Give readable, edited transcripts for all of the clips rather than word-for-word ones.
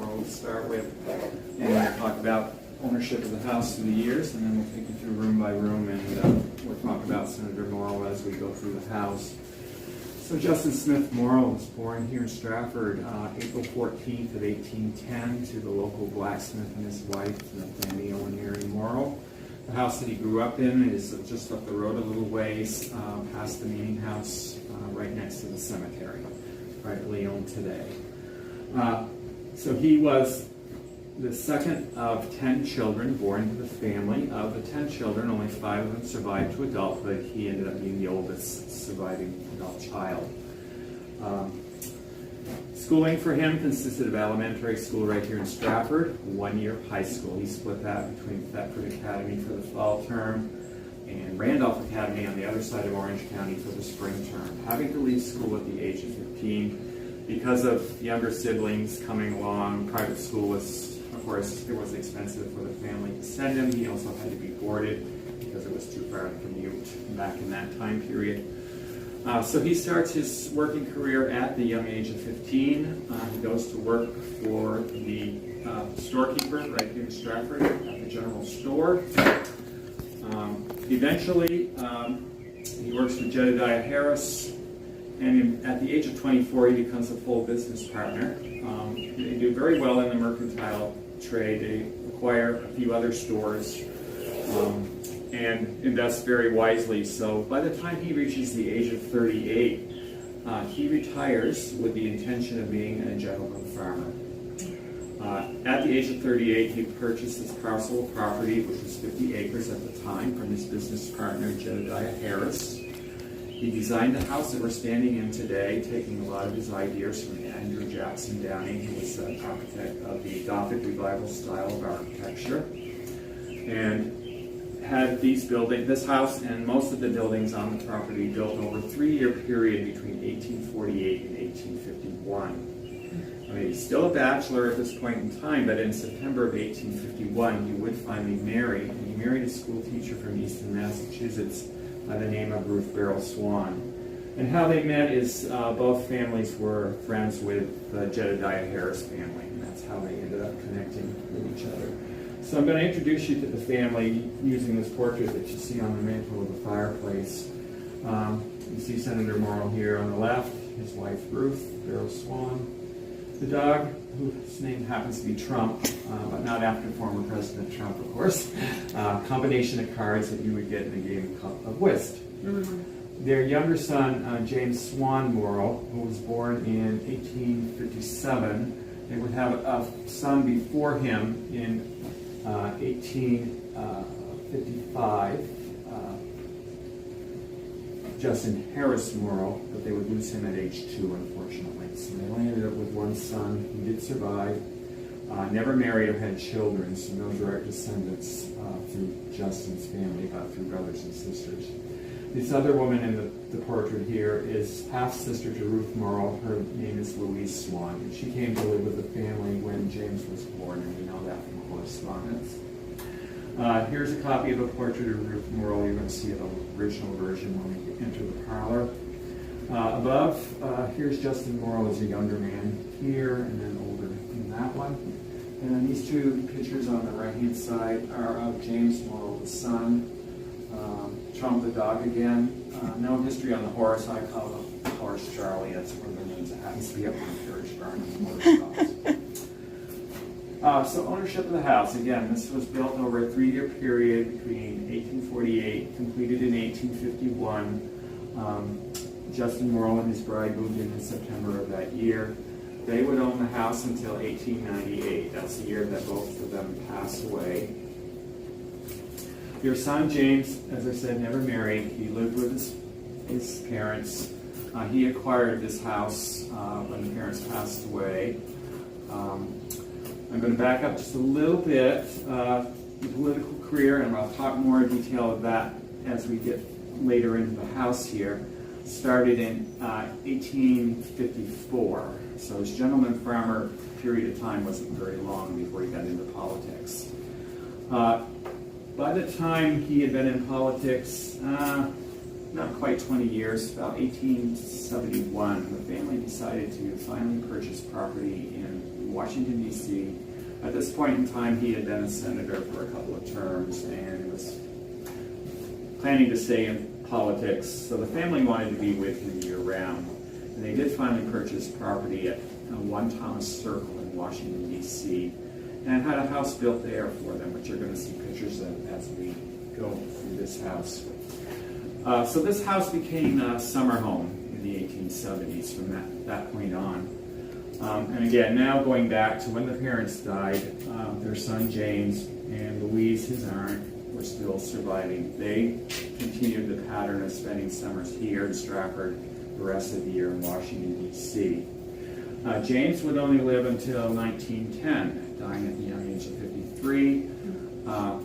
Morrill to start with, and we'll talk about ownership of the house through the years, and then we'll take you through room by room, and we'll talk about Senator Morrill as we go through the house. So Justin Smith Morrill was born here in Strafford April 14th of 1810 to the local blacksmith and his wife, Fanny Owen Mary Morrill. The house that he grew up in is just up the road a little ways, past the meeting house, right next to the cemetery, privately owned today. So he was the second of 10 children born to the family. Of the 10 children, only 5 of them survived to adulthood. He ended up being the oldest surviving adult child. Schooling for him consisted of elementary school right here in Strafford, 1 year of high school. He split that between Thetford Academy for the fall term and Randolph Academy on the other side of Orange County for the spring term. Having to leave school at the age of 15 because of younger siblings coming along. Private school was, of course, it was expensive for the family to send him. He also had to be boarded because it was too far to commute back in that time period. So he starts his working career at the young age of 15. He goes to work for the storekeeper right here in Strafford at the general store. Eventually, he works for Jedediah Harris, and at the age of 24, he becomes a full business partner. They do very well in the mercantile trade. They acquire a few other stores and invest very wisely. So by the time he reaches the age of 38, he retires with the intention of being a gentleman farmer. At the age of 38, he purchased this parcel of property, which was 50 acres at the time, from his business partner, Jedediah Harris. He designed the house that we're standing in today, taking a lot of his ideas from Andrew Jackson Downing, who was an architect of the Gothic Revival style of architecture, and had this house and most of the buildings on the property built over a 3-year period between 1848 and 1851. I mean, he's still a bachelor at this point in time, but in September of 1851, he would finally marry, and he married a school teacher from Easton, Massachusetts, by the name of Ruth Beryl Swan. And how they met is both families were friends with the Jedediah Harris family, and that's how they ended up connecting with each other. So I'm going to introduce you to the family using this portrait that you see on the mantle of the fireplace. You see Senator Morrill here on the left, his wife Ruth Beryl Swan, the dog, whose name happens to be Trump, but not after former President Trump, of course. Combination of cards that you would get in a game of whist. Mm-hmm. Their younger son, James Swan Morrill, who was born in 1857, they would have a son before him in 1855, Justin Harris Morrill, but they would lose him at age 2, unfortunately. So they only ended up with one son. He did survive, never married or had children, so no direct descendants through Justin's family, but through brothers and sisters. This other woman in the portrait here is half-sister to Ruth Morrill. Her name is Louise Swan, and she came to live with the family when James was born, and we know that from correspondence. Here's a copy of a portrait of Ruth Morrill. You're going to see the original version when we enter the parlor. Above, here's Justin Morrill as a younger man here, and then older in that one. And these two pictures on the right-hand side are of James Morrill, the son, Trump the dog again. No history on the horse. I call the horse Charlie. That's one of the names that happens to be up in the carriage barn on the horse. So ownership of the house. Again, this was built over a 3-year period between 1848, completed in 1851. Justin Morrill and his bride moved in September of that year. They would own the house until 1898. That's the year that both of them passed away. Your son, James, as I said, never married. He lived with his parents. He acquired this house when the parents passed away. I'm going to back up just a little bit. The political career, and I'll talk more in detail of that as we get later into the house here, started in 1854. So his gentleman farmer period of time wasn't very long before he got into politics. By the time he had been in politics, not quite 20 years, about 1871, the family decided to finally purchase property in Washington, D.C. At this point in time, he had been a senator for a couple of terms and was planning to stay in politics, so the family wanted to be with him year-round. And they did finally purchase property at 1 Thomas Circle in Washington, D.C., and had a house built there for them, which you're going to see pictures of as we go through this house. So this house became a summer home in the 1870s from that point on. And again, now going back to when the parents died, their son James and Louise, his aunt, were still surviving. They continued the pattern of spending summers here in Strafford, the rest of the year in Washington, D.C. James would only live until 1910, dying at the young age of 53.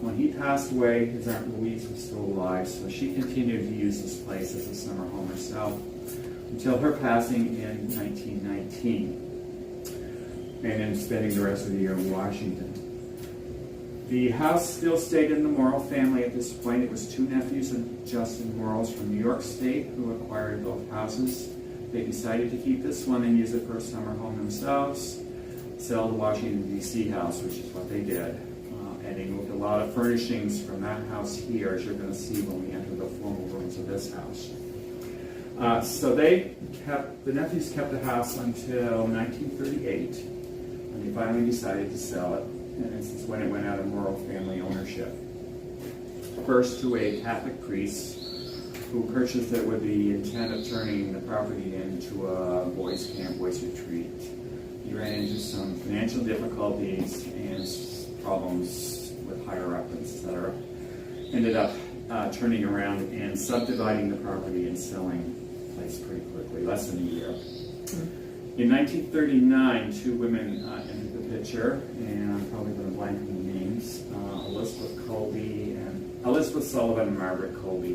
When he passed away, his Aunt Louise was still alive, so she continued to use this place as a summer home herself until her passing in 1919, and then spending the rest of the year in Washington. The house still stayed in the Morrill family at this point. It was 2 nephews of Justin Morrill's from New York State who acquired both houses. They decided to keep this one and use it for a summer home themselves, sell the Washington, D.C. house, which is what they did. And they moved a lot of furnishings from that house here, as you're going to see when we enter the formal rooms of this house. So the nephews kept the house until 1938, when they finally decided to sell it. And this is when it went out of Morrill family ownership. First to a Catholic priest who purchased it with the intent of turning the property into a boys' camp, boys' retreat. He ran into some financial difficulties and problems with higher up, etc. Ended up turning around and subdividing the property and selling the place pretty quickly, less than a year. In 1939, 2 women entered the picture, and I'm probably going to blank on the names, Elizabeth Sullivan and Margaret Colby.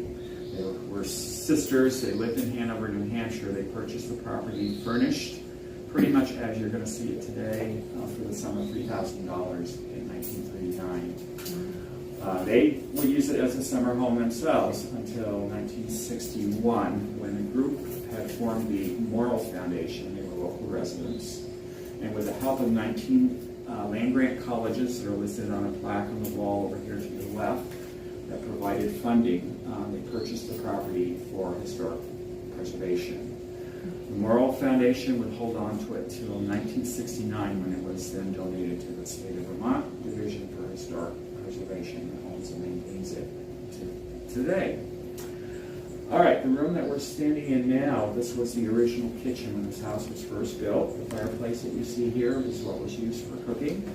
They were sisters. They lived in Hanover, New Hampshire. They purchased the property furnished, pretty much as you're going to see it today, for the sum of $3,000 in 1939. They would use it as a summer home themselves until 1961, when a group had formed the Morrill Foundation. They were local residents. And with the help of 19 land-grant colleges that are listed on a plaque on the wall over here to the left that provided funding, they purchased the property for historic preservation. The Morrill Foundation would hold on to it till 1969, when it was then donated to the state of Vermont Division for Historic Preservation, that owns and maintains it to today. All right, the room that we're standing in now, this was the original kitchen when this house was first built. The fireplace that you see here is what was used for cooking.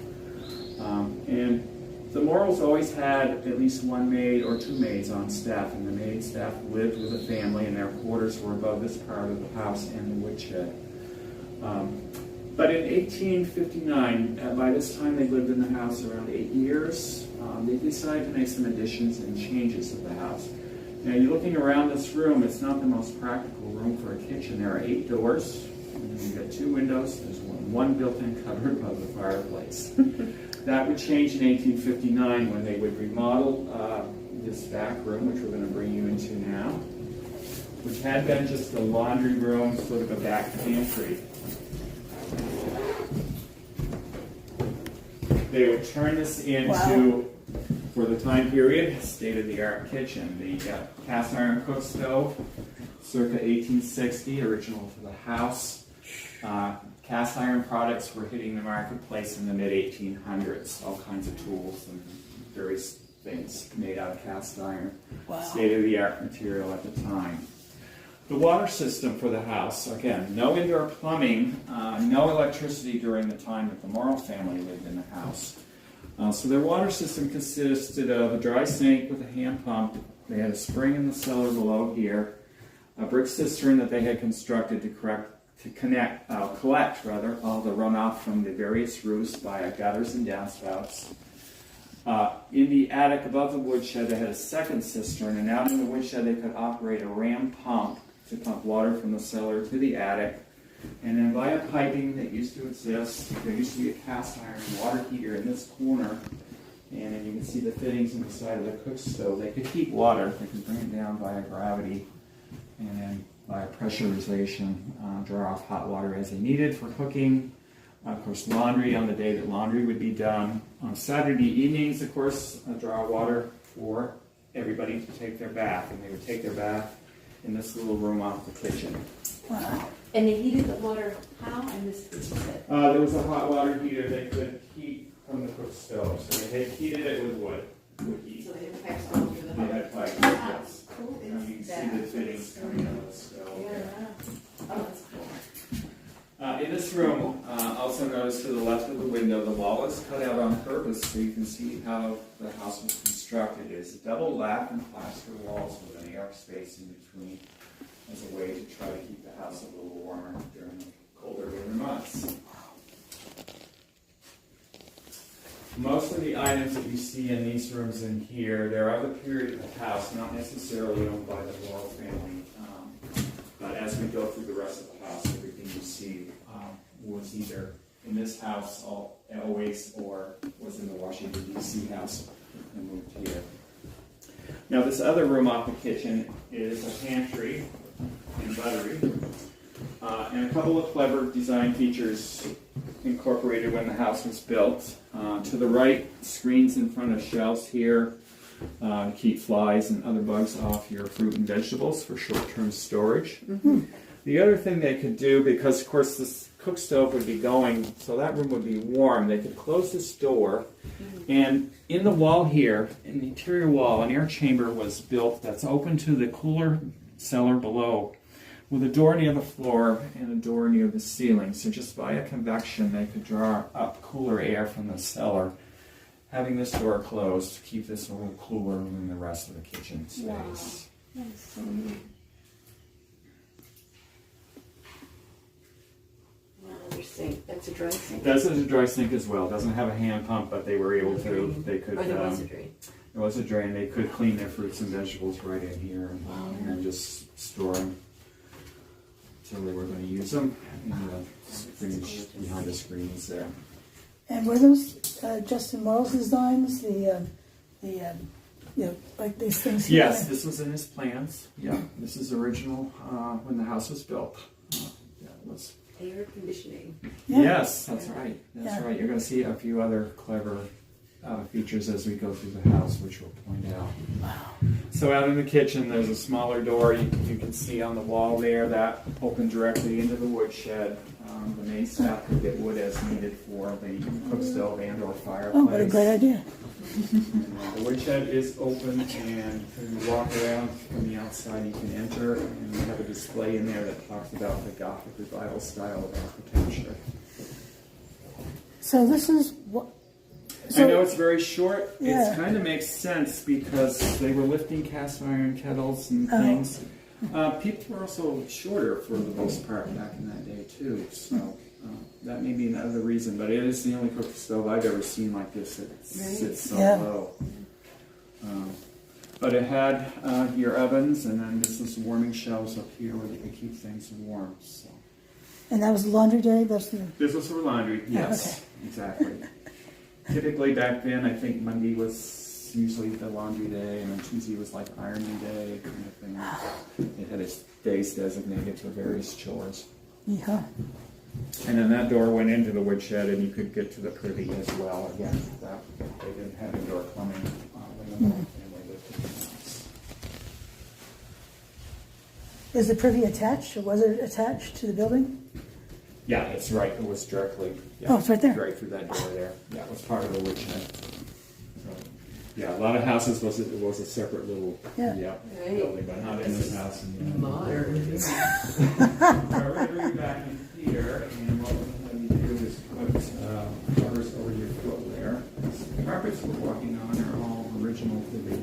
And the Morrills always had at least 1 maid or 2 maids on staff, and the maid staff lived with the family, and their quarters were above this part of the house and the woodshed. But in 1859, by this time they lived in the house around 8 years, they decided to make some additions and changes of the house. Now, you're looking around this room, it's not the most practical room for a kitchen. There are 8 doors, and you've got 2 windows. There's one built-in cupboard above the fireplace. That would change in 1859 when they would remodel this back room, which we're going to bring you into now, which had been just a laundry room, sort of a back pantry. They would turn this into, for the time period, state-of-the-art kitchen. The cast iron cook stove, circa 1860, original to the house. Cast iron products were hitting the marketplace in the mid-1800s. All kinds of tools and various things made out of cast iron. Wow. State-of-the-art material at the time. The water system for the house, again, no indoor plumbing, no electricity during the time that the Morrill family lived in the house. So their water system consisted of a dry snake with a hand pump. They had a spring in the cellar below here, a brick cistern that they had constructed to collect all the runoff from the various roofs via gutters and downspouts. In the attic above the woodshed, they had a second cistern, and out in the woodshed they could operate a ram pump to pump water from the cellar to the attic. And then via piping that used to exist, there used to be a cast iron water heater in this corner, and then you can see the fittings in the side of the cook stove. They could heat water, they could bring it down via gravity, and then by pressurization, draw off hot water as they needed for cooking. Of course, laundry on the day that laundry would be done. On Saturday evenings, of course, a draw of water for everybody to take their bath. And they would take their bath in this little room off the kitchen. Wow. And they heated the water how? I missed what you said. There was a hot water heater they could heat from the cook stove. So they heated it with wood heat. So they had pipes all through the They house. had pipes, How yes. cool You can is see that? the fittings coming out of the stove. Yeah. Oh, that's cool. In this room, also notice to the left of the window, the wall is cut out on purpose so you can see how the house was constructed. It's double lap and plaster walls with an air space in between as a way to try to keep the house a little warmer during the colder winter months. Most of the items that you see in these rooms in here, they're of the period of the house, not necessarily owned by the Morrill family. But as we go through the rest of the house, everything you see was either in this house always or was in the Washington, D.C. house and moved here. Now this other room off the kitchen is a pantry and buttery. And a couple of clever design features incorporated when the house was built. To the right, screens in front of shelves here to keep flies and other bugs off your fruit and vegetables for short-term storage. Mm-hmm. The other thing they could do, because of course this cook stove would be going, so that room would be warm, they could close this door, and in the wall here, in the interior wall, an air chamber was built that's open to the cooler cellar below, with a door near the floor and a door near the ceiling. So just via convection, they could draw up cooler air from the cellar, having this door closed to keep this a little cooler than the rest of the kitchen space. Wow. That's so neat. Another sink. That's a dry sink. That's a dry sink as well. Doesn't have a hand pump, but they were able to. They could. Or there was a drain. There was a drain. They could clean their fruits and vegetables right in here, and then just store them until they were going to use them. And the screens behind the screens there. And were those Justin Morrill's designs? Like these things here? Yes, this was in his plans. Yeah, this is original when the house was built. That was. Air conditioning. Yeah. Yes, that's right. That's right. You're going to see a few other clever features as we go through the house, which we'll point out. Wow. So out in the kitchen, there's a smaller door you can see on the wall there that opened directly into the woodshed. The main staff could get wood as needed for the cook stove and or fireplace. Oh, what a great idea. The woodshed is open, and when you walk around from the outside, you can enter, and we have a display in there that talks about the Gothic Revival style of architecture. So this is what... I know it's very short. Yeah. It kind of makes sense because they were lifting cast iron kettles and things. People were also shorter for the most part back in that day too, so that may be another reason. But it is the only cook stove I've ever seen like this that sits so low. But it had your ovens, and then this is warming shelves up here where they could keep things warm. So. And that was the laundry day? This was for laundry, yes, exactly. Typically back then, I think Monday was usually the laundry day, and then Tuesday was like ironing day, kind of thing. It had its days designated for various chores. Yeah. And then that door went into the woodshed, and you could get to the privy as well. Again, they didn't have indoor plumbing when the Morrill family lived in the house. Is the privy attached, or was it attached to the building? Yeah, it's right. It was directly. Yeah, Oh, it's right there. Right through that door there. Yeah, it was part of the woodshed. So, yeah, a lot of houses was a separate little building, but not in this house. Modern. We're going to bring you back in here, and what we're going to do is put covers over your footwear. The carpets we're walking on are all original to the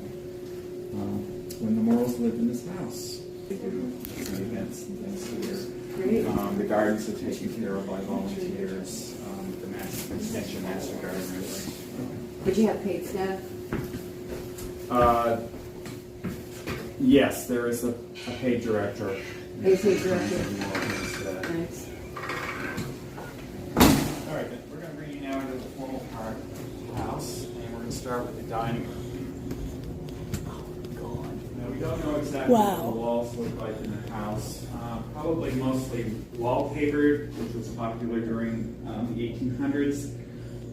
when the Morrills lived in this house. They do events and things here. Great. The gardens are taken care of by volunteers, the extension master gardeners. Did you have paid staff? Yes, there is a paid director. Paid director. Nice. Nice. All right, we're going to bring you now into the formal part of the house, and we're going to start with the dining room. Oh, God. Now, we don't know exactly what the walls look like in the house. Probably mostly wallpapered, which was popular during the 1800s.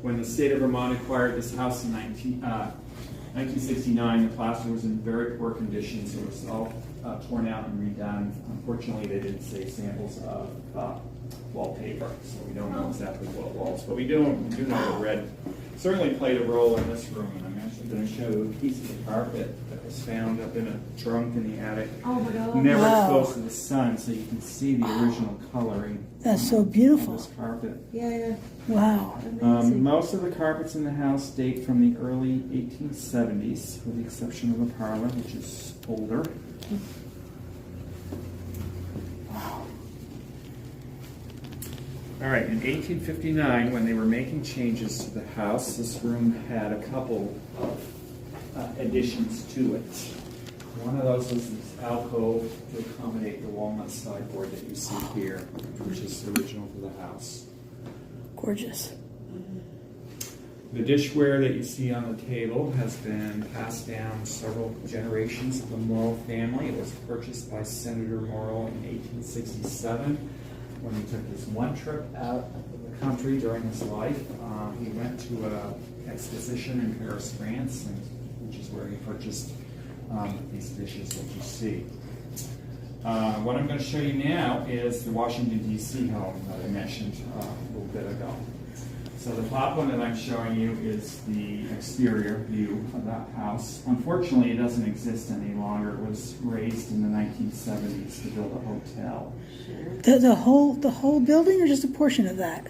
When the state of Vermont acquired this house in 1969, the plaster was in very poor condition, so it was all torn out and redone. Unfortunately, they didn't say samples of wallpaper, so we don't know exactly what walls, but we do know the red certainly played a role in this room. And I'm actually going to show you a piece of the carpet that was found up in a trunk in the attic. Oh my God. Never Wow. exposed to the sun, so you can see the original coloring That's so of beautiful. this carpet. Yeah. Wow. Amazing. Most of the carpets in the house date from the early 1870s, with the exception of the parlor, which is older. All right, in 1859, when they were making changes to the house, this room had a couple of additions to it. One of those was this alcove to accommodate the walnut sideboard that you see here, which is the original to the house. Gorgeous. The dishware that you see on the table has been passed down several generations of the Morrill family. It was purchased by Senator Morrill in 1867 when he took his one trip out of the country during his life. He went to an exposition in Paris, France, which is where he purchased these dishes that you see. What I'm going to show you now is the Washington, D.C. home that I mentioned a little bit ago. So the top one that I'm showing you is the exterior view of that house. Unfortunately, it doesn't exist any longer. It was raised in the 1970s to build a hotel. The whole building, or just a portion of that?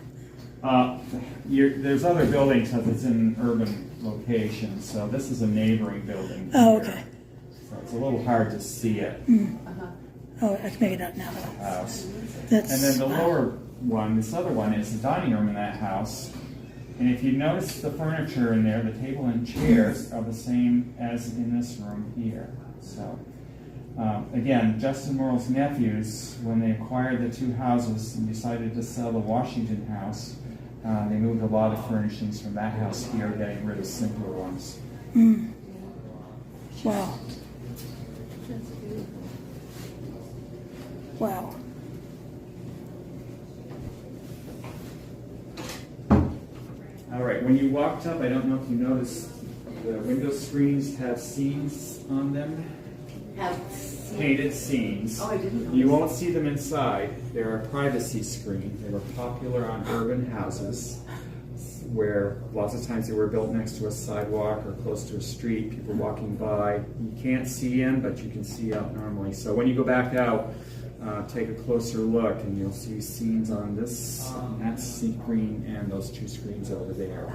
There's other buildings because it's in an urban location. So this is a neighboring building. Oh, here. okay. So it's a little hard to see it. Oh, I can make it out now. House. That's, And then the lower one, this other one, is the dining room in that house. And if you notice the furniture in there, the table and chairs are the same as in this room here. So, again, Justin Morrill's nephews, when they acquired the two houses and decided to sell the Washington house, they moved a lot of furnishings from that house here, getting rid of simpler ones. wow. Wow. All right, when you walked up, I don't know if you noticed, the window screens have scenes on them. Painted scenes. Oh, I didn't know. You won't see them inside. They're a privacy screen. They were popular on urban houses where lots of times they were built next to a sidewalk or close to a street, people walking by. You can't see in, but you can see out normally. So when you go back out, take a closer look and you'll see scenes on this, that screen, and those two screens over there.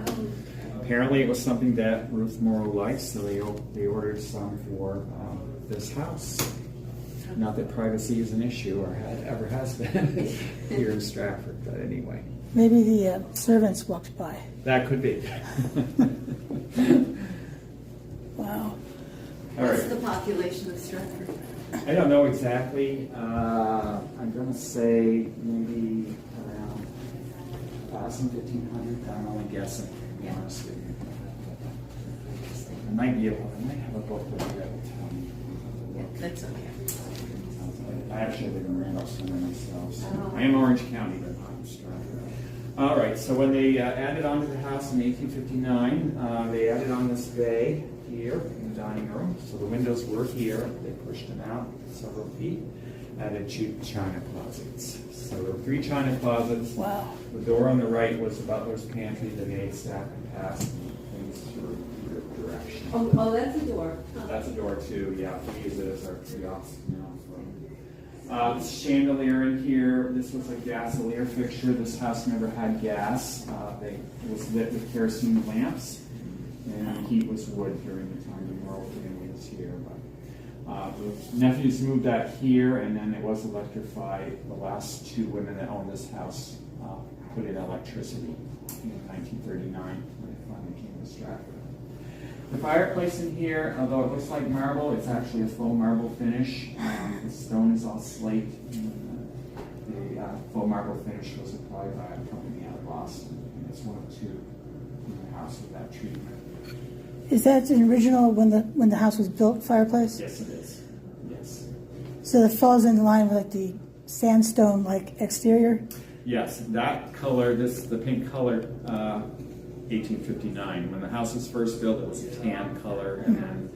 Apparently it was something that Ruth Morrill liked, so they ordered some for this house. Not that privacy is an issue or ever has been here in Strafford, but anyway. Maybe the servants walked by. That could be. Wow. All What's right. the population of Strafford? I don't know exactly. I'm going to say maybe around 1,000, 1,500. I'm only guessing. to be honest with you. I might have a book that will tell me. Yeah, that's okay. I actually live in Randolph Center myself. So I am Orange County, but I'm Strafford. All right, so when they added on to the house in 1859, they added on this bay here in the dining room. So the windows were here. They pushed them out several feet. Added two china closets. So there were 3 china closets. Wow. The door on the right was the butler's pantry. The maid staff could pass things through your direction. Oh, that's a door. Huh. That's a door too, yeah. We use it as our kiosk now. This chandelier in here, this was a gasolier fixture. This house never had gas. It was lit with kerosene lamps, and the heat was wood during the time the Morrill family was here. But the nephews moved out here, and then it was electrified. The last 2 women that owned this house put in electricity in 1939 when it finally came to Strafford. The fireplace in here, although it looks like marble, it's actually a faux marble finish. The stone is all slate, and the faux marble finish was applied by a company out of Boston, and it's one of 2 in the house with that treatment. Is that an original when the house was built fireplace? Yes, it is. Yes. So it falls in line with like the sandstone like exterior. Yes, that color, the pink color, 1859. When the house was first built, it was a tan color, and then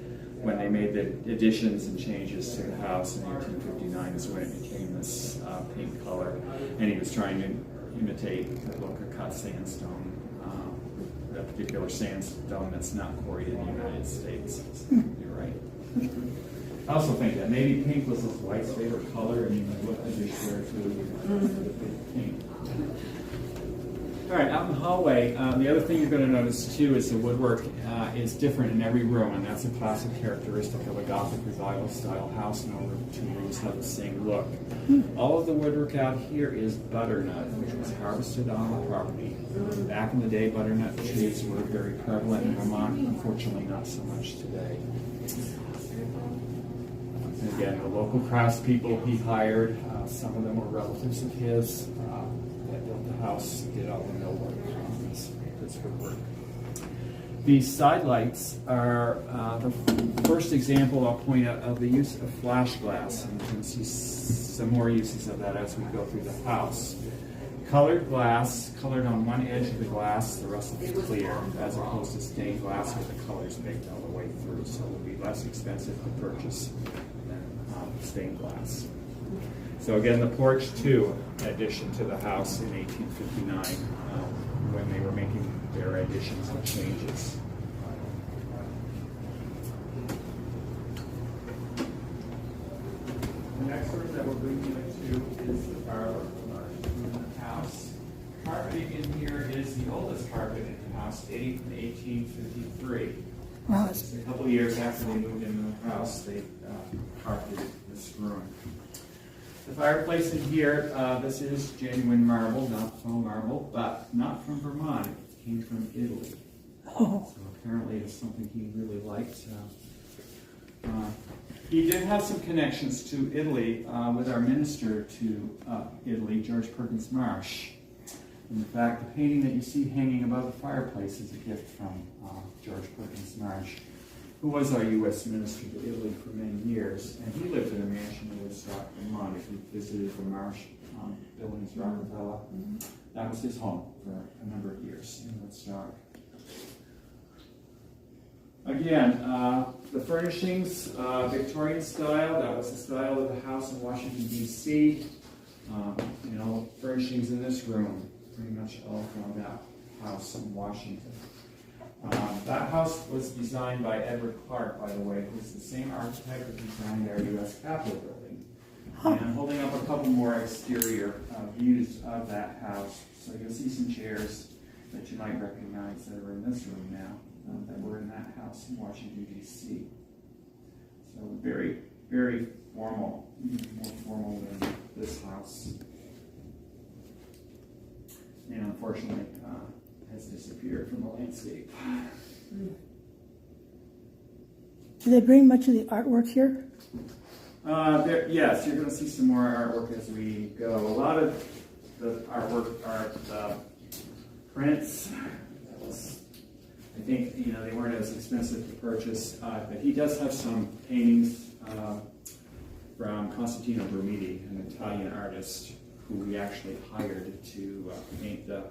when they made the additions and changes to the house in 1859 is when it became this pink color. And he was trying to imitate the look of cut sandstone, that particular sandstone that's not quarried in the United States. So you're right. I also think that maybe pink was his wife's favorite color, and he looked at this there too. Pink. All right, out in the hallway, the other thing you're going to notice too is the woodwork is different in every room, and that's a classic characteristic of a Gothic Revival style house. No two rooms have the same look. All of the woodwork out here is butternut, which was harvested on the property. Back in the day, butternut trees were very prevalent in Vermont. Unfortunately, not so much today. And again, the local craftspeople he hired, some of them were relatives of his. That built the house, did all the millwork on this woodwork. These side lights are the first example I'll point out of the use of flash glass, and you can see some more uses of that as we go through the house. Colored glass, colored on one edge of the glass, the rest of it clear, as opposed to stained glass with the colors baked all the way through, so it will be less expensive to purchase than stained glass. So again, the porch too, addition to the house in 1859, when they were making their additions and changes. The next room that we're bringing you to is the parlor in the house. Carpeting in here is the oldest carpet in the house, dating from 1853. Wow, Just a couple of years after they moved into the house, they carpeted this room. The fireplace in here, this is genuine marble, not faux marble, but not from Vermont. It came from Italy. oh, So apparently it's something he really liked. He did have some connections to Italy with our minister to Italy, George Perkins Marsh. In fact, the painting that you see hanging above the fireplace is a gift from George Perkins Marsh, who was our U.S. minister to Italy for many years, and he lived in a mansion in Woodstock, Vermont. If you visited the Marsh buildings, Rockefeller, that was his home for a number of years in Woodstock. Again, the furnishings, Victorian style. That was the style of the house in Washington, D.C. Furnishings in this room, pretty much all from that house in Washington. That house was designed by Edward Clark, by the way, who's the same architect that designed our U.S. Capitol building. And I'm holding up a couple more exterior views of that house. So you'll see some chairs that you might recognize that are in this room now, that were in that house in Washington, D.C. So very, very formal, even more formal than this house. And unfortunately, has disappeared from the landscape. do they bring much of the artwork here? Yes, you're going to see some more artwork as we go. A lot of the artwork are prints. I think they weren't as expensive to purchase, but he does have some paintings from Costantino Brumidi, an Italian artist who we actually hired to paint the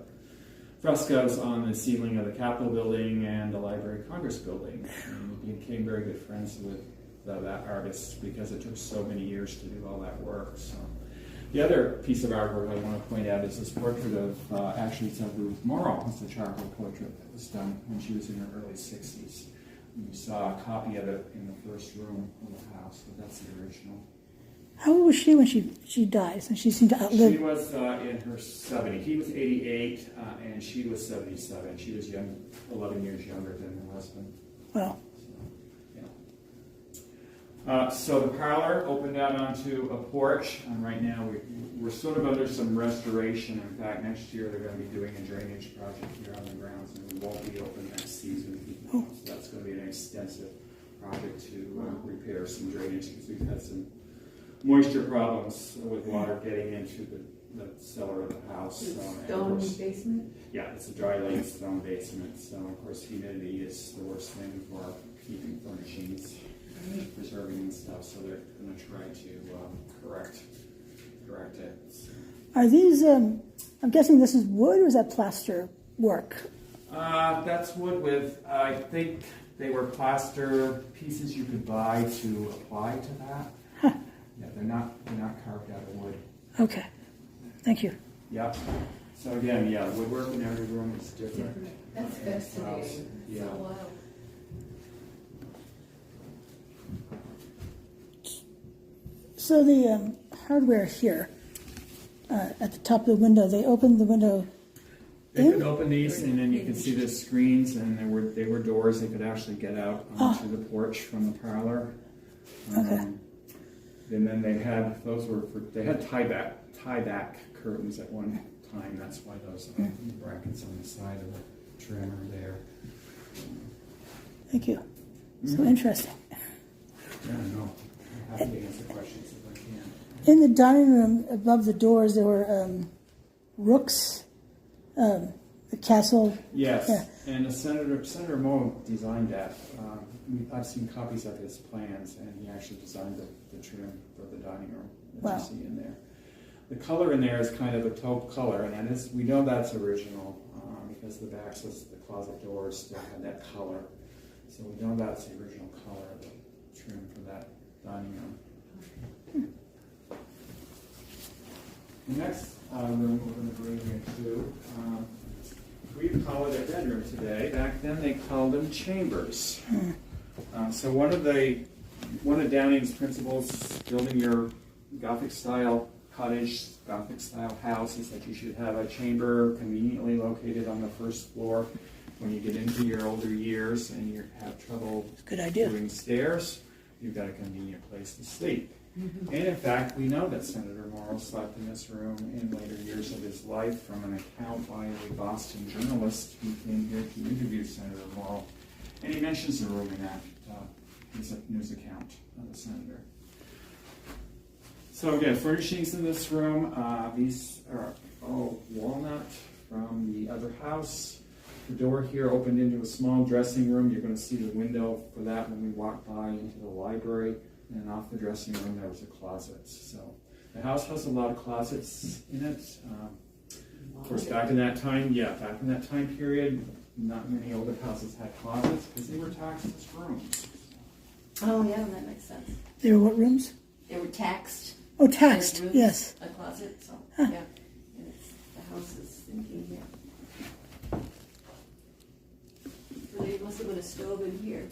frescoes on the ceiling of the Capitol building and the Library of Congress building. And we became very good friends with that artist because it took so many years to do all that work. So the other piece of artwork I want to point out is this portrait of, actually it's of Ruth Morrill. It's a charcoal portrait that was done when she was in her early 60s. And you saw a copy of it in the first room of the house, but that's the original. How old was she when she died? And she seemed to outlive. She was in her 70s. He was 88, and she was 77. She was 11 years younger than her husband. Well, so the parlor opened out onto a porch, and right now we're sort of under some restoration. In fact, next year they're going to be doing a drainage project here on the grounds, and we won't be open next season. So that's going to be an extensive project to repair some drainage because we've had some moisture problems with water getting into the cellar of the house. Stone basement? Yeah, it's a dry lake stone basement. So of course humidity is the worst thing for keeping furnishings preserving and stuff, so they're going to try to correct it. Are these, I'm guessing this is wood or is that plaster work? That's wood with, I think they were plaster pieces you could buy to apply to that. Huh. Yeah, they're not carved out of wood. Okay, thank you. Yep. So again, yeah, woodwork in every room is different. That's fascinating. Yeah. So wild. So the hardware here, at the top of the window, they opened the window They in? could open these, and then you could see the screens, and they were doors. They could actually get out onto the porch from the parlor. Okay. And then they had tie back curtains at one time. That's why those brackets on the side of the trim are there. Thank you. So interesting. Yeah, no. I'm happy to answer questions if I can. In the dining room, above the doors, there were rooks, the castle. Yes, Yeah. and Senator Morrill designed that. I've seen copies of his plans, and he actually designed the trim for the dining room that Wow. you see in there. The color in there is kind of a taupe color, and we know that's original because the backs of the closet doors still had that color. So we know that's the original color of the trim for that dining room. The next room we're going to bring into, we call it a bedroom today. Back then they called them chambers. So one of Downing's principles, building your Gothic style cottage, Gothic style house, is that you should have a chamber conveniently located on the first floor. When you get into your older years and you have trouble Good idea. doing stairs, you've got a convenient place to sleep. And in fact, we know that Senator Morrill slept in this room in later years of his life from an account by a Boston journalist who came here to interview Senator Morrill. And he mentions the room in that his news account of the senator. So again, furnishings in this room, these are all walnut from the other house. The door here opened into a small dressing room. You're going to see the window for that when we walk by into the library. And off the dressing room, there was a closet. So the house has a lot of closets in it. Of course, back in that time period, not many older houses had closets because they were taxed as rooms. Oh, yeah, that makes sense. They were what rooms? They were taxed. Oh, taxed, as rooms, yes. A closet, so, yeah. And the house is thinking here. So they must have put a stove in here.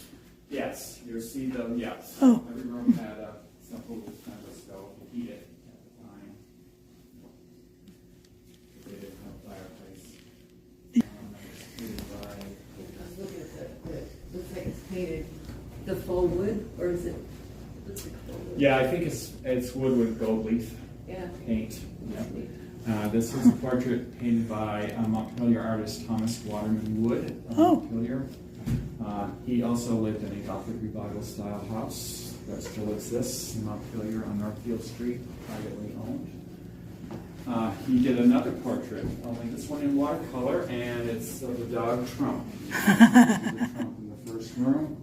Yes, you'll see them, yes. Oh. Every room had a simple kind of stove to heat it at the time. They didn't have a fireplace. It was heated by, I was looking at the looks like it's painted the faux wood, or is it, looks like faux wood? yeah, I think it's wood with gold leaf Yeah. paint. Yeah. This is a portrait painted by Montpelier artist Thomas Waterman Wood of Oh. Montpelier. He also lived in a Gothic Revival style house that still exists in Montpelier on Northfield Street, privately owned. He did another portrait, only this one in watercolor, and it's of the dog Trump. The Trump in the first room.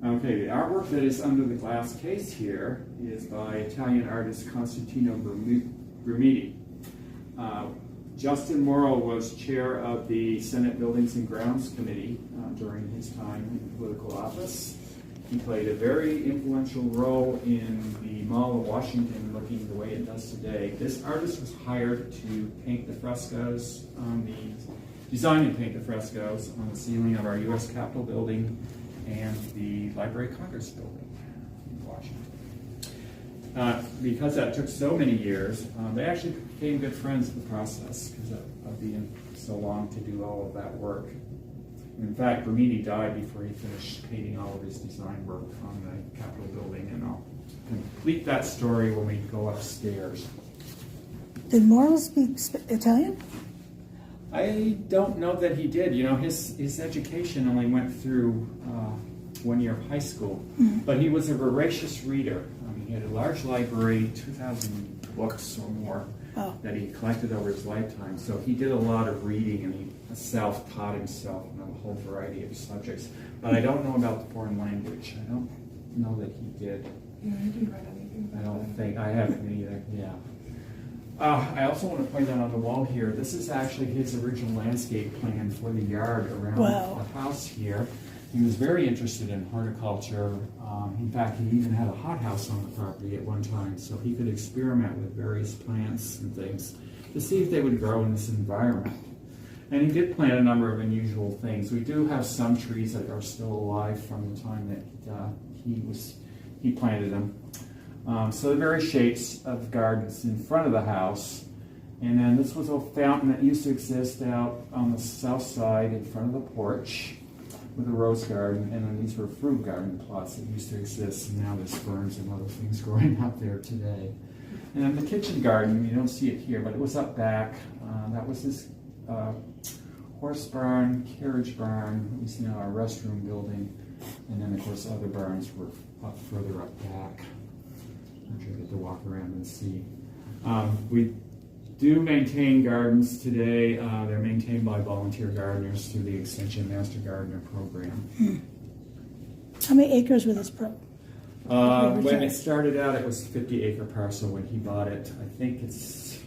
Okay, the artwork that is under the glass case here is by Italian artist Constantino Brumidi. Justin Morrill was chair of the Senate Buildings and Grounds Committee during his time in political office. He played a very influential role in the Mall of Washington looking the way it does today. This artist was hired to paint the frescoes design and paint the frescoes on the ceiling of our U.S. Capitol building and the Library of Congress building in Washington. Because that took so many years, they actually became good friends in the process because of being so long to do all of that work. In fact, Brumidi died before he finished painting all of his design work on the Capitol building, and I'll complete that story when we go upstairs. Did Morrill speak Italian? I don't know that he did. You know, his education only went through 1 year of high school, but he was a voracious reader. I mean, He had a large library, 2,000 books or more, Oh. that he collected over his lifetime. So he did a lot of reading, and he self-taught himself on a whole variety of subjects. But I don't know about the foreign language. I don't know that he did. Yeah, I didn't write anything I about don't that. think, I haven't either, yeah. I also want to point out on the wall here, this is actually his original landscape plan for the yard around Wow. the house here. He was very interested in horticulture. In fact, he even had a hothouse on the property at one time, so he could experiment with various plants and things to see if they would grow in this environment. And he did plant a number of unusual things. We do have some trees that are still alive from the time that he planted them. So the various shapes of gardens in front of the house. And then this was a fountain that used to exist out on the south side in front of the porch with a rose garden. And then these were fruit garden plots that used to exist. And now there's ferns and other things growing out there today. And then the kitchen garden, you don't see it here, but it was up back. That was this horse barn, carriage barn. We see now our restroom building. And then, of course, other barns were up further up back. I'm sure you get to walk around and see. We do maintain gardens today. They're maintained by volunteer gardeners through the Extension Master Gardener program. How many acres were this When it started out, it was a 50-acre parcel when he bought it. I think it's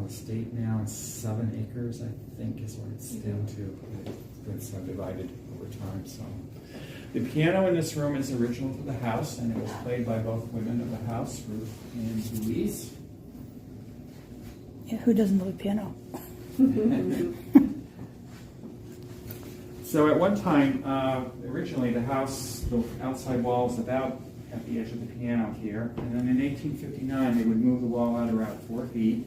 state now, it's 7 acres, I think is what it's down to. It's been subdivided over time. So the piano in this room is original to the house, and it was played by both women of the house, Ruth and Louise. Yeah, who doesn't love a piano? So at one time, originally the house, the outside wall was about at the edge of the piano here, and then in 1859 they would move the wall out around 4 feet,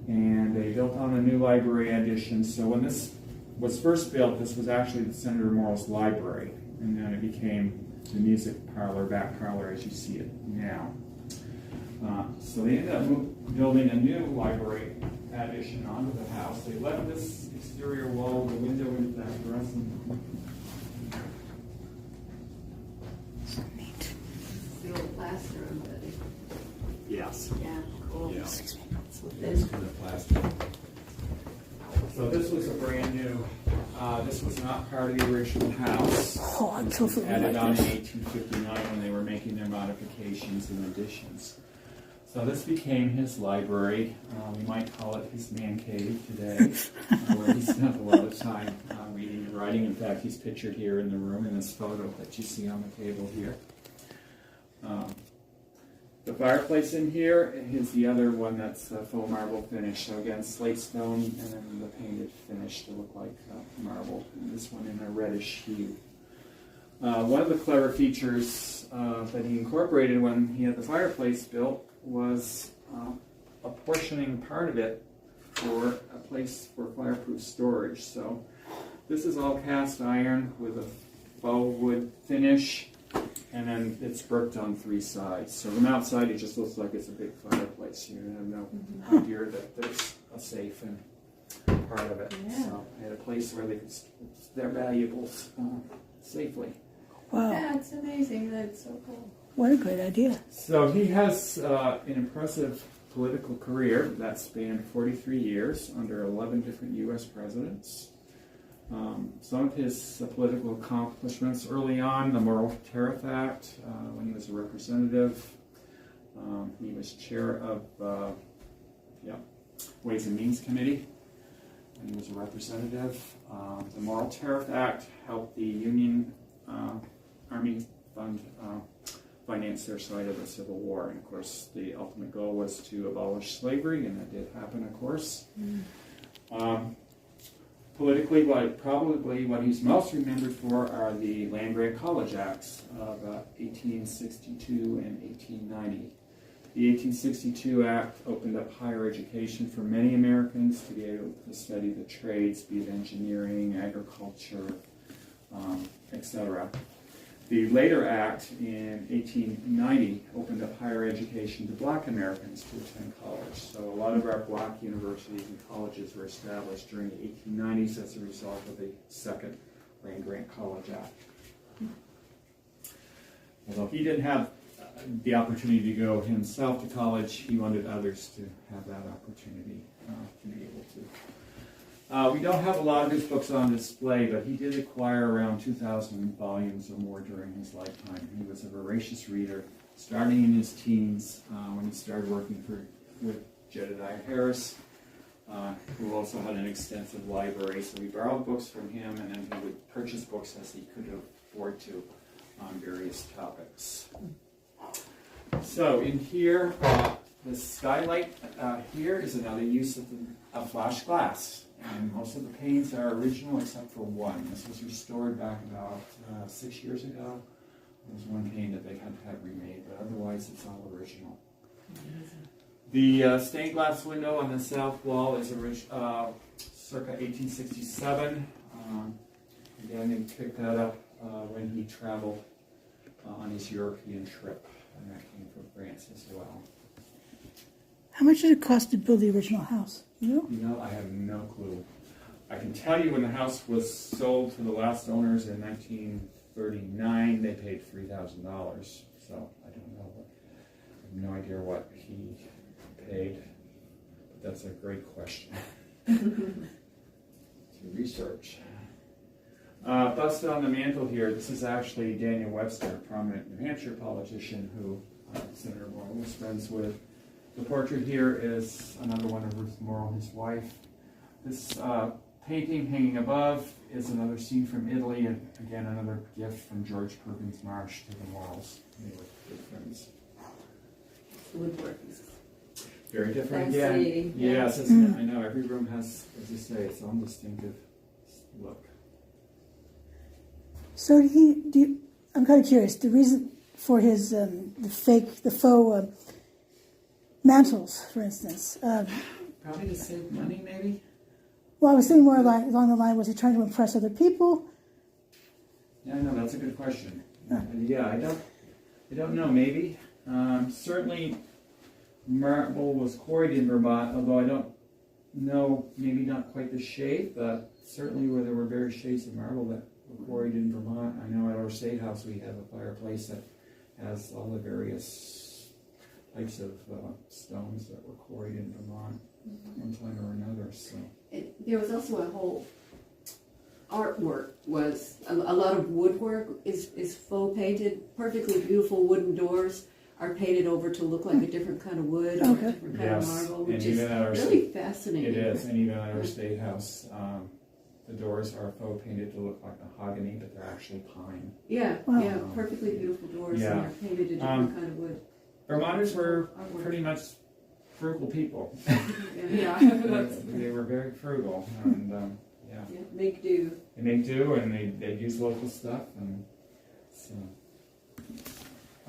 and they built on a new library addition. So when this was first built, this was actually Senator Morrill's library, and then it became the music parlor, back parlor as you see it now. So they ended up building a new library addition onto the house. They left this exterior wall, the window into that dressing. The old plaster on the, Yes. yeah, cool. Yeah. That's what This this, is the plastic. So this was a brand new, this was not part of the original house. Oh, I'm so familiar Added with on in this. 1859 when they were making their modifications and additions. So this became his library. We might call it his man cave today, where he spent a lot of time reading and writing. In fact, he's pictured here in the room in this photo that you see on the table here. The fireplace in here is the other one that's faux marble finish. So again, slate stone and then the painted finish to look like marble. And this one in a reddish hue. One of the clever features that he incorporated when he had the fireplace built was apportioning part of it for a place for fireproof storage. So this is all cast iron with a faux wood finish, and then it's bricked on 3 sides. So from outside it just looks like it's a big fireplace. You have no idea that there's a safe in part of it. Yeah. So they had a place where they could store their valuables safely. Wow, yeah, it's amazing, that's so cool. what a great idea. So he has an impressive political career that spanned 43 years under 11 different U.S. presidents. Some of his political accomplishments early on, the Morrill Tariff Act, when he was a representative. He was chair of Ways and Means Committee when he was a representative. The Morrill Tariff Act helped the Union Army Fund finance their side of the Civil War. And of course, the ultimate goal was to abolish slavery, and that did happen, of course. Politically, what he's most remembered for are the Land Grant College Acts of 1862 and 1890. The 1862 Act opened up higher education for many Americans to be able to study the trades, be it engineering, agriculture, etc. The later act in 1890 opened up higher education to black Americans to attend college. So a lot of our black universities and colleges were established during the 1890s as a result of the second Land Grant College Act. Although he didn't have the opportunity to go himself to college. He wanted others to have that opportunity to be able to. We don't have a lot of his books on display, but he did acquire around 2,000 volumes or more during his lifetime. He was a voracious reader, starting in his teens when he started working with Jedediah Harris, who also had an extensive library. So we borrowed books from him, and then he would purchase books as he could afford to on various topics. So in here, the skylight here is another use of flash glass. And most of the panes are original except for one. This was restored back about 6 years ago. There's one pane that they had to have remade, but otherwise it's all original. The stained glass window on the south wall is circa 1867. Again, they picked that up when he traveled on his European trip, and that came from France as well. How much did it cost to build the original house? You know? I have no clue. I can tell you when the house was sold to the last owners in 1939, they paid $3,000. So I don't know. I have no idea what he paid. But that's a great question to research. Busted on the mantle here, this is actually Daniel Webster, a prominent New Hampshire politician who Senator Morrill was friends with. The portrait here is another one of Ruth Morrill, his wife. This painting hanging above is another scene from Italy, and again another gift from George Perkins Marsh to the Morrills. They were good friends. Woodwork. Very different Fascinating. again. Yes, I know every room has, as you say, its own distinctive look. So I'm kind of curious, the reason for his, the faux mantles, for instance. Probably to save money, maybe? Well, I was thinking more along the line, was he trying to impress other people? Yeah, no, that's a good question. Yeah, I don't know, maybe. Certainly marble was quarried in Vermont, although I don't know, maybe not quite the shade, but certainly where there were various shades of marble that were quarried in Vermont. I know at our State House we have a fireplace that has all the various types of stones that were quarried in Vermont one time or another. So There was also a whole artwork, was a lot of woodwork is faux painted. Perfectly beautiful wooden doors are painted over to look like a different kind of wood or a different kind of marble, which is really fascinating. It is, and even at our State House, the doors are faux painted to look like mahogany, but they're actually pine. Yeah, Wow. Yeah, perfectly beautiful doors, Yeah. and they're painted a different kind of wood. Vermonters were pretty much frugal people. Yeah. They were very frugal, and Yeah, make do. they make do, and they use local stuff, and so.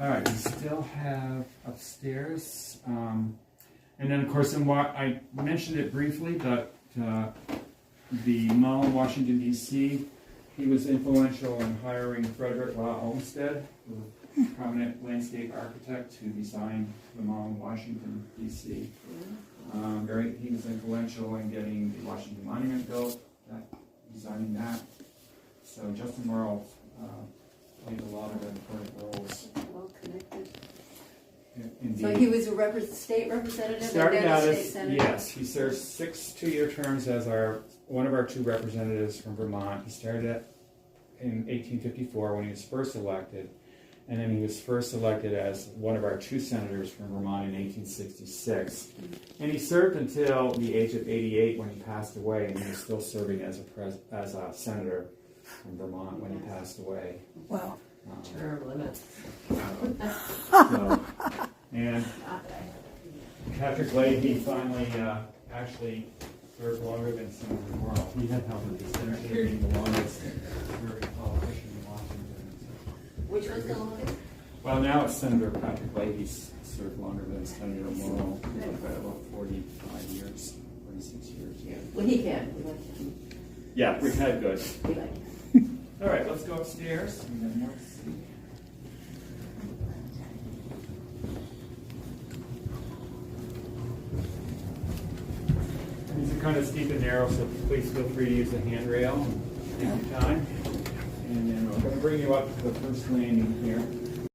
All right, we still have upstairs, and then of course, I mentioned it briefly, but the mall in Washington D.C. He was influential in hiring Frederick Law Olmsted, a prominent landscape architect who designed the mall in Washington D.C. He was influential in getting the Washington Monument built, designing that. So Justin Morrill played a lot of important roles. Well connected. Indeed. So he was a state representative Started and then out a state as, senator? yes, he served 6 two-year terms as one of our 2 representatives from Vermont. He started in 1854 when he was first elected, and then he was first elected as one of our 2 senators from Vermont in 1866. And he served until the age of 88 when he passed away, and he was still serving as a senator from Vermont when he passed away. Wow. Term limits. And Patrick Leahy finally actually served longer than Senator Morrill. He had held the distinction of being the longest serving politician in Washington. Which was the longest? Well, now it's Senator Patrick Leahy served longer than Senator Morrill by about 45 years, 46 years. Yeah. Well, he can. We like him. Yeah, we've had good. We like him. All right, let's go upstairs. And then more to see. These are kind of steep and narrow, so please feel free to use a handrail and take your time. And then we're going to bring you up to the first landing here.